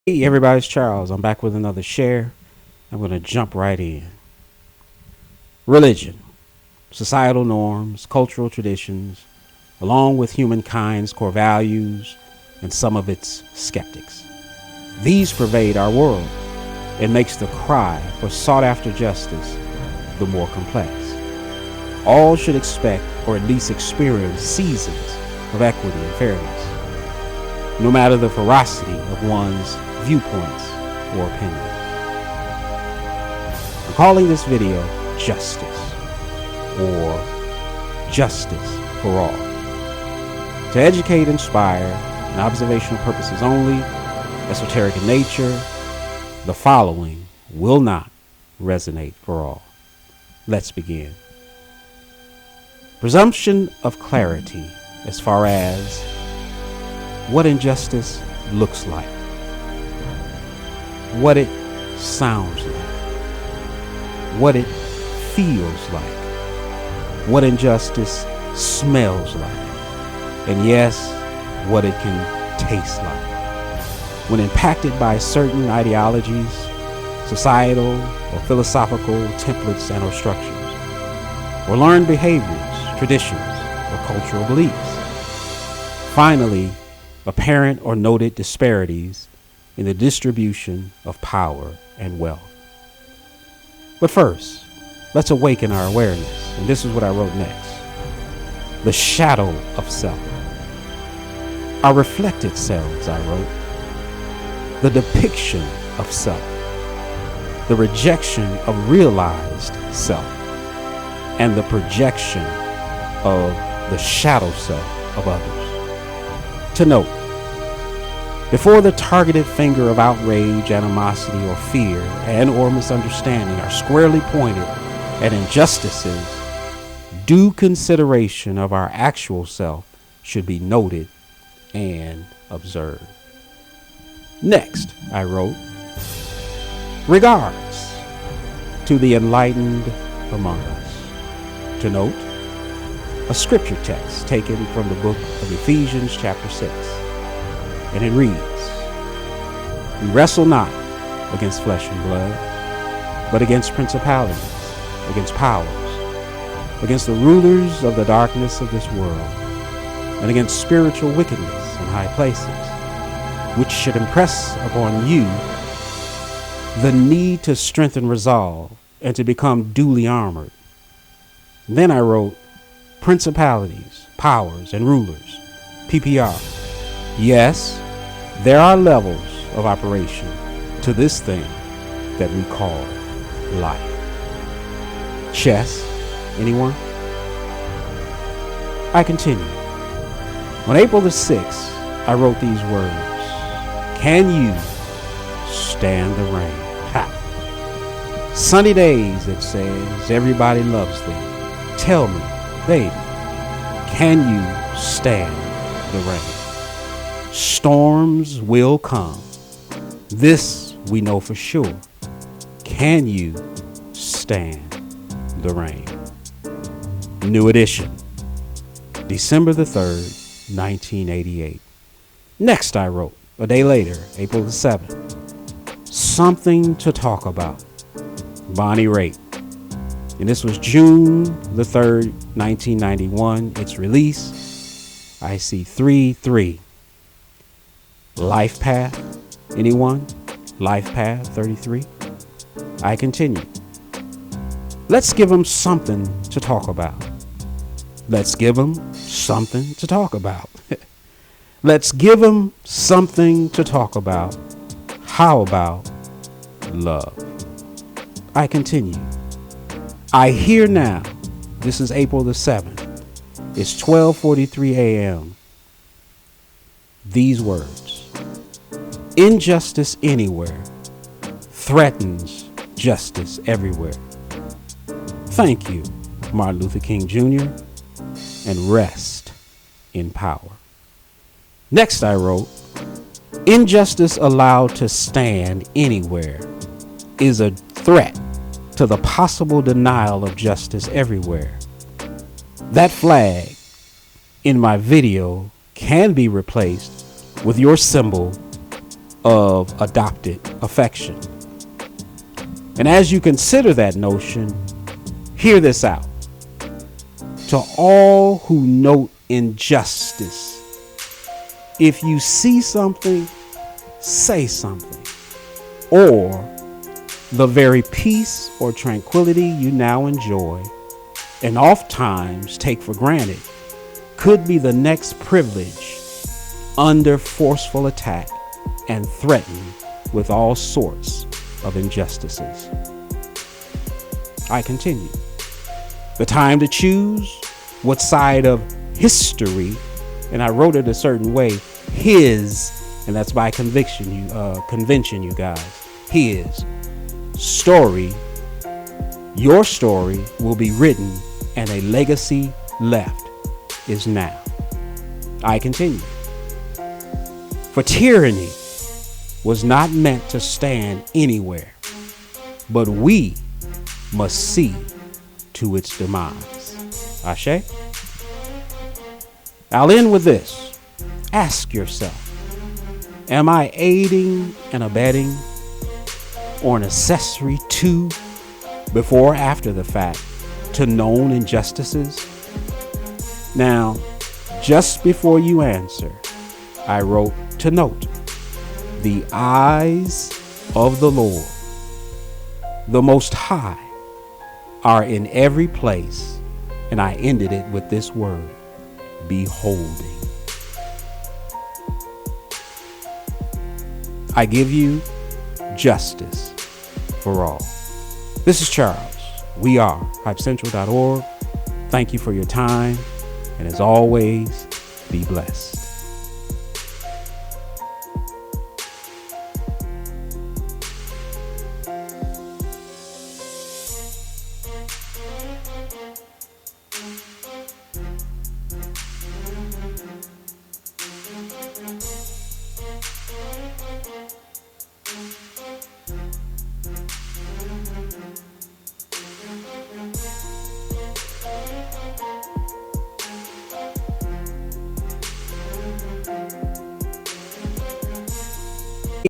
Hey everybody, it's Charles. I'm back with another share. I'm going to jump right in. Religion, societal norms, cultural traditions, along with humankind's core values and some of its skeptics. These pervade our world and makes the cry for sought after justice the more complex. All should expect or at least experience seasons of equity and fairness, no matter the ferocity of one's viewpoints or opinions. I'm calling this video Justice, or Justice for All. To educate, inspire, and observational purposes only, esoteric in nature, the following will not resonate for all. Let's begin. Presumption of clarity as far as what injustice looks like, what it sounds like, what it feels like, what injustice smells like, and yes, what it can taste like. When impacted by certain ideologies, societal or philosophical templates and or structures, or learned behaviors, traditions, or cultural beliefs. Finally, apparent or noted disparities in the distribution of power and wealth. But first, let's awaken our awareness, and this is what I wrote next. The shadow of self. Our reflected selves, I wrote. The depiction of self. The rejection of realized self. And the projection of the shadow self of others. To note, before the targeted finger of outrage, animosity, or fear and or misunderstanding are squarely pointed at injustices, due consideration of our actual self should be noted and observed. Next, I wrote, regards to the enlightened among us. To note, a scripture text taken from the book of Ephesians chapter 6. And it reads, we wrestle not against flesh and blood, but against principalities, against powers, against the rulers of the darkness of this world, and against spiritual wickedness in high places, which should impress upon you the need to strengthen resolve and to become duly armored. Then I wrote, principalities, powers, and rulers, PPR. Yes, there are levels of operation to this thing that we call life. Chess, anyone? I continue. On April the 6th, I wrote these words. Can you stand the rain? Ha! Sunny days, it says, everybody loves them. Tell me, baby, can you stand the rain? Storms will come. This we know for sure. Can you stand the rain? New edition, December the 3rd, 1988. Next I wrote, a day later, April the 7th, something to talk about. Bonnie Raitt. And this was June the 3rd, 1991. Its release, I see 3-3. Life Path, anyone? Life Path 33. I continue. Let's give them something to talk about. Let's give them something to talk about. Let's give them something to talk about. How about love? I continue. I hear now. This is April the 7th. It's 12:43 a.m. These words. Injustice anywhere threatens justice everywhere. Thank you, Martin Luther King Jr., and rest in power. Next I wrote, injustice allowed to stand anywhere is a threat to the possible denial of justice everywhere. That flag in my video can be replaced with your symbol of adopted affection. And as you consider that notion, hear this out. To all who note injustice, if you see something, say something, or the very peace or tranquility you now enjoy and oftentimes take for granted could be the next privilege under forceful attack and threatened with all sorts of injustices. I continue. The time to choose what side of history, and I wrote it a certain way, his, and that's by convention, you guys, his story, your story will be written, and a legacy left is now. I continue. For tyranny was not meant to stand anywhere, but we must see to its demise. Ashe? I'll end with this. Ask yourself, am I aiding and abetting or an accessory to, before or after the fact, to known injustices? Now, just before you answer, I wrote to note, the eyes of the Lord, the Most High, are in every place, and I ended it with this word, beholding. I give you justice for all. This is Charles. We are HypeCentral.org. Thank you for your time, and as always, be blessed.